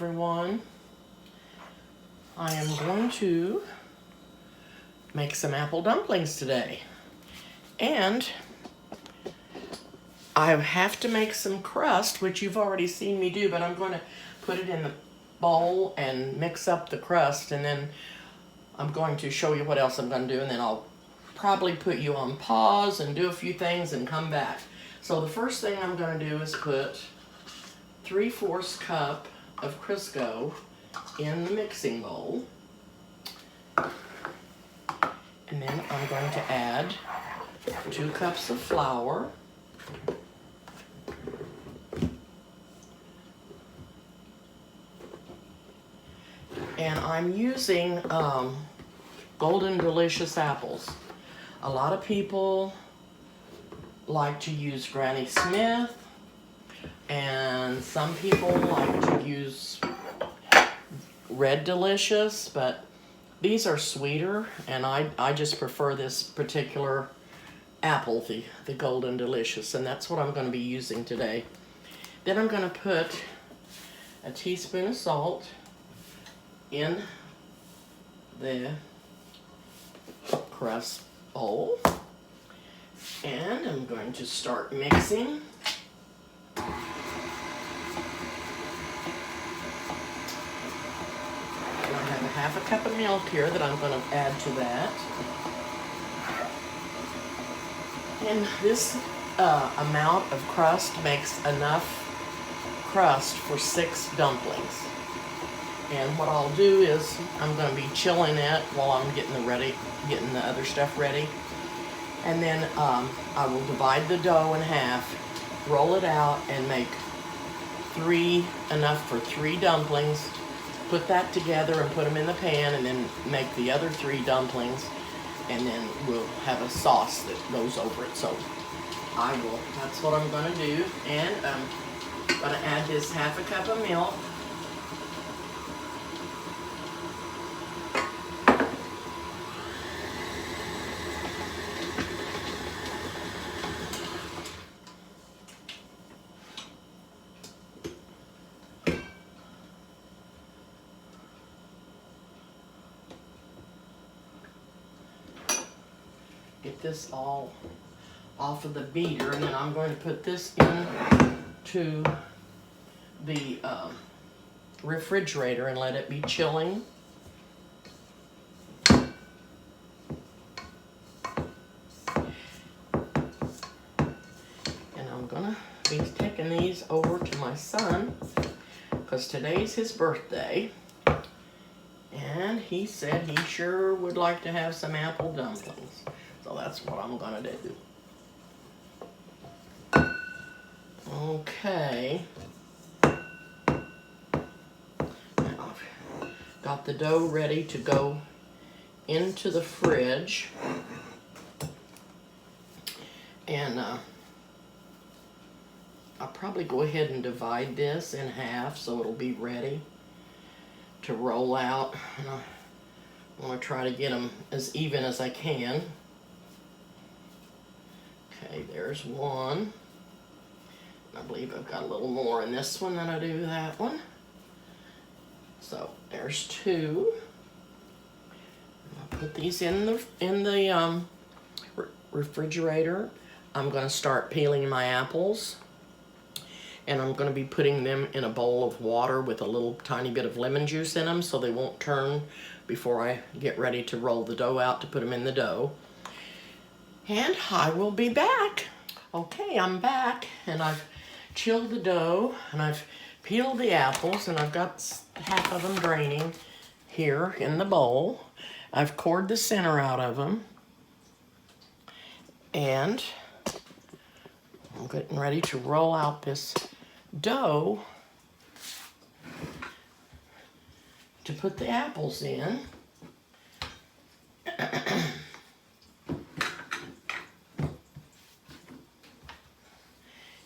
everyone. I am going to make some apple dumplings today. And I have to make some crust, which you've already seen me do, but I'm going to put it in the bowl and mix up the crust, and then I'm going to show you what else I'm going to do, and then I'll probably put you on pause and do a few things and come back. So the first thing I'm going to do is put 3/4 cup of Crisco in the mixing bowl. And then I'm going to add 2 cups of flour. And I'm using Golden Delicious apples. A lot of people like to use Granny Smith, and some people like to use Red Delicious, but these are sweeter, and I just prefer this particular apple, the Golden Delicious, and that's what I'm going to be using today. Then I'm going to put a teaspoon of salt in the crust bowl, and I'm going to start mixing. I have 1/2 cup of milk here that I'm going to add to that. And this amount of crust makes enough crust for 6 dumplings. And what I'll do is I'm going to be chilling it while I'm getting the other stuff ready. And then I will divide the dough in half, roll it out, and make enough for 3 dumplings. Put that together and put them in the pan, and then make the other 3 dumplings, and then we'll have a sauce that goes over it. So that's what I'm going to do. And I'm going to add this 1/2 cup of milk. Get this all off of the beater, and then I'm going to put this into the refrigerator and let it be chilling. And I'm gonna be taking these over to my son because today's his birthday, and he said he sure would like to have some apple dumplings. So that's what I'm gonna do. Okay. Now I've got the dough ready to go into the fridge. And I'll probably go ahead and divide this in half so it'll be ready to roll out. And I want to try to get them as even as I can. Okay, there's one. I believe I've got a little more in this one than I do that one. So there's 2. I'll put these in the refrigerator. I'm going to start peeling my apples, and I'm going to be putting them in a bowl of water with a little tiny bit of lemon juice in them so they won't turn before I get ready to roll the dough out to put them in the dough. And I will be back. Okay, I'm back, and I've chilled the dough, and I've peeled the apples, and I've got half of them draining here in the bowl. I've cored the center out of them, and I'm getting ready to roll out this dough to put the apples in.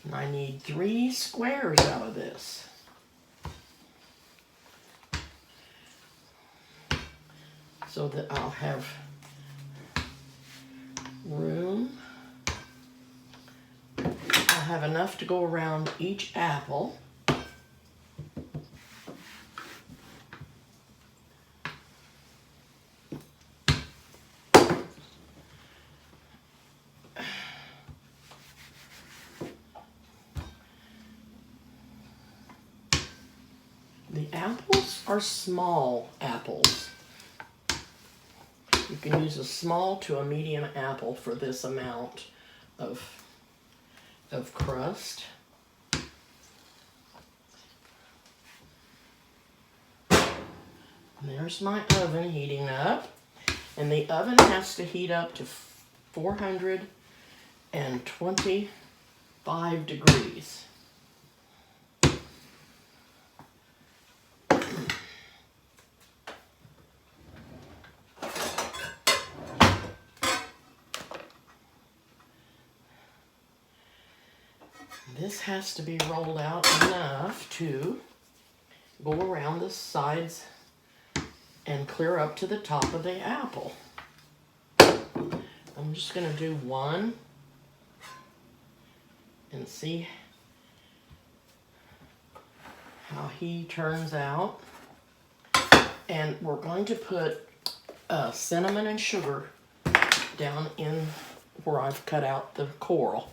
And I need 3 squares out of this. So that I'll have room. I'll have enough to go around each apple. are small apples. You can use a small to a medium apple for this amount of crust. There's my oven heating up. And the oven has to heat up to 425 degrees. This has to be rolled out enough to go around the sides and clear up to the top of the apple. I'm just going to do one and see how he turns out. And we're going to put cinnamon and sugar down in where I've cut out the core.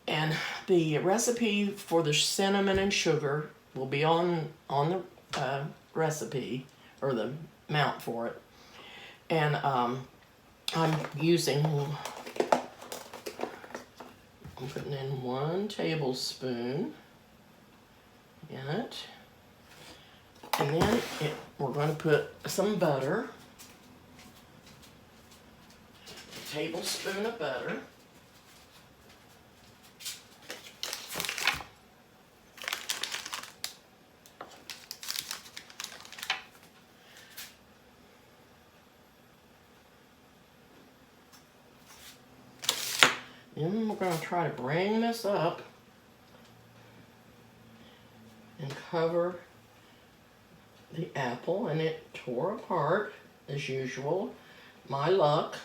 And the recipe for the cinnamon and sugar will be on the recipe, or the amount for it. And I'm putting in 1 tablespoon in it. And then we're going to put some butter, a tablespoon of butter. Then we're going to try to bring this up and cover the apple, and it tore apart as usual. My luck,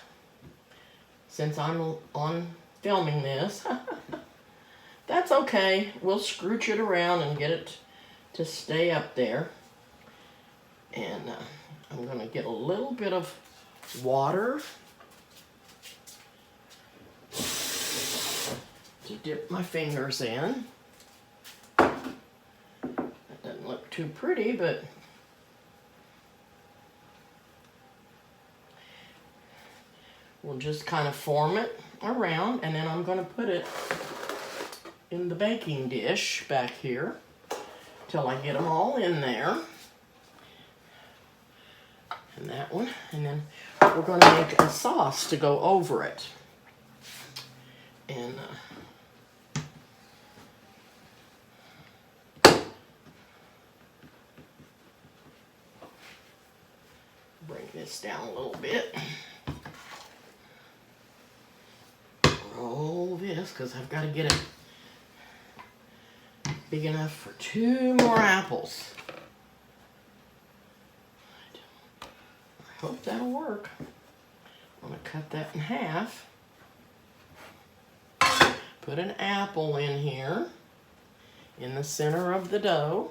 since I'm on filming this. That's okay. We'll scooch it around and get it to stay up there. And I'm going to get a little bit of water to dip my fingers in. That doesn't look too pretty, but we'll just kind of form it around, and then I'm going to put it in the baking dish back here till I get them all in there. And that one, and then we're going to make a sauce to go over it. And bring this down a little bit. Roll this, because I've got to get it big enough for 2 more apples. I hope that'll work. I'm going to cut that in half. Put an apple in here in the center of the dough.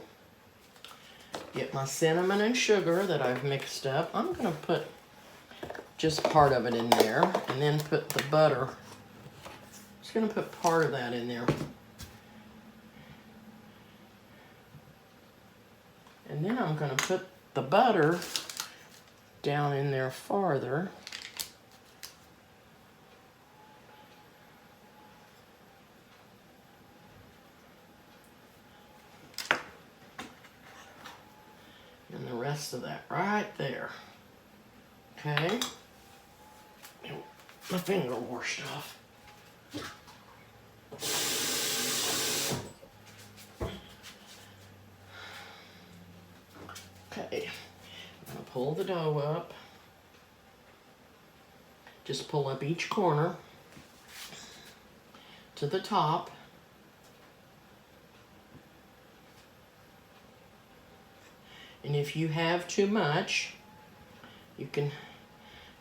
Get my cinnamon and sugar that I've mixed up. I'm going to put just part of it in there, and then put the butter. Just going to put part of that in there. And then I'm going to put the butter down in there farther. And the rest of that right there. Okay. My finger washed off. Okay. I'm going to pull the dough up. Just pull up each corner to the top. And if you have too much, you can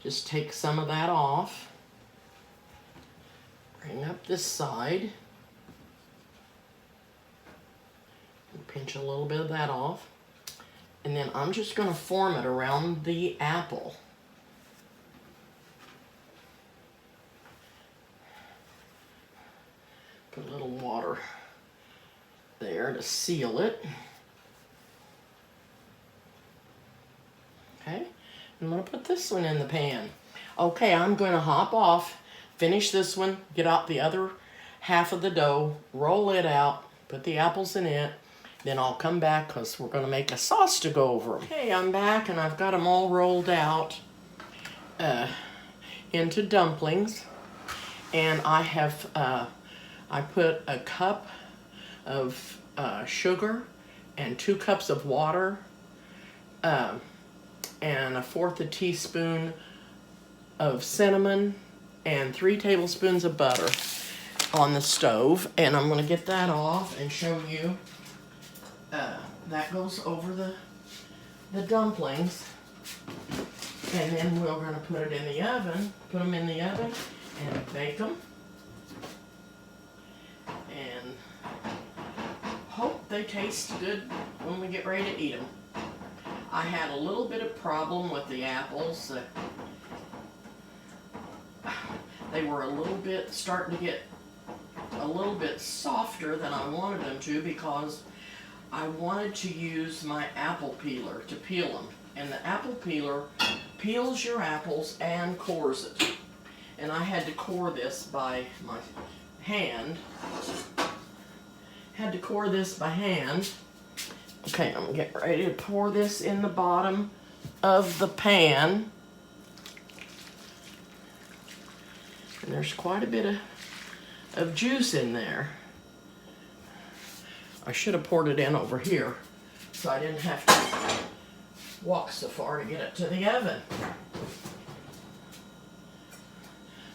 just take some of that off. Bring up this side. And pinch a little bit of that off. And then I'm just going to form it around the apple. Put a little water there to seal it. I'm gonna put this one in the pan. Okay, I'm gonna hop off, finish this one, get out the other half of the dough, roll it out, put the apples in it, then I'll come back because we're gonna make a sauce to go over them. Okay, I'm back and I've got them all rolled out into dumplings. And I have, I put a cup of sugar and 2 cups of water and 1/4 a teaspoon of cinnamon and 3 tablespoons of butter on the stove. And I'm gonna get that off and show you that goes over the dumplings. And then we're gonna put it in the oven, put them in the oven and bake them. And hope they taste good when we get ready to eat them. I had a little bit of problem with the apples. They were a little bit starting to get a little bit softer than I wanted them to because I wanted to use my apple peeler to peel them. And the apple peeler peels your apples and cores it. And I had to core this by my hand. Had to core this by hand. Okay, I'm getting ready to pour this in the bottom of the pan. And there's quite a bit of juice in there. I should have poured it in over here so I didn't have to walk so far to get it to the oven.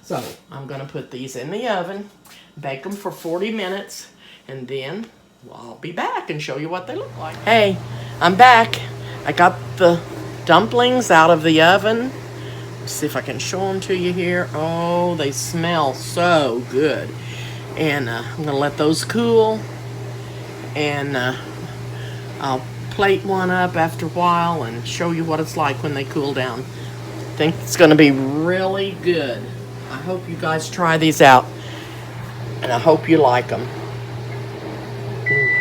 So I'm gonna put these in the oven, bake them for 40 minutes, and then I'll be back and show you what they look like. Hey, I'm back. I got the dumplings out of the oven. Let's see if I can show them to you here. Oh, they smell so good. And I'm gonna let those cool, and I'll plate one up after a while and show you what it's like when they cool down. I think it's gonna be really good. I hope you guys try these out, and I hope you like them.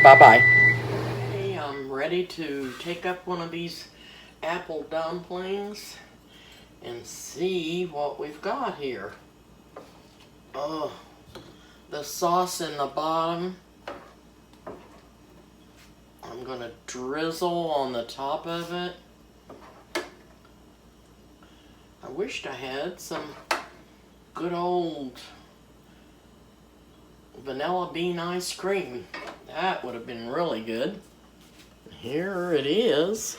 Bye-bye. Hey, I'm ready to take up one of these apple dumplings and see what we've got here. Oh, the sauce in the bottom. I'm gonna drizzle on the top of it. I wished I had some good old vanilla bean ice cream. That would have been really good. Here it is.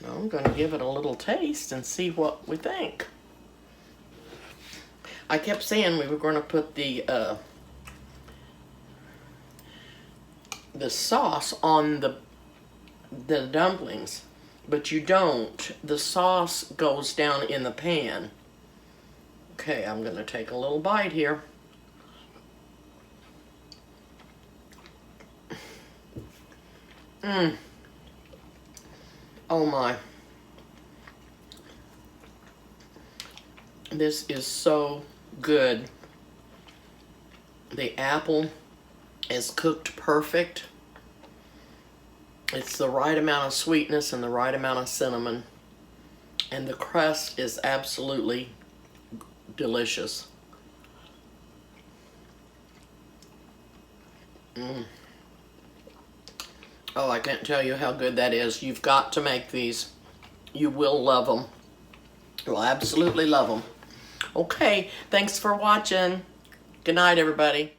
I'm gonna give it a little taste and see what we think. I kept saying we were gonna put the sauce on the dumplings, but you don't. The sauce goes down in the pan. Okay, I'm gonna take a little bite here. Oh my. This is so good. The apple is cooked perfect. It's the right amount of sweetness and the right amount of cinnamon. And the crust is absolutely delicious. Oh, I can't tell you how good that is. You've got to make these. You will love them. You'll absolutely love them. Okay, thanks for watching. Good night, everybody.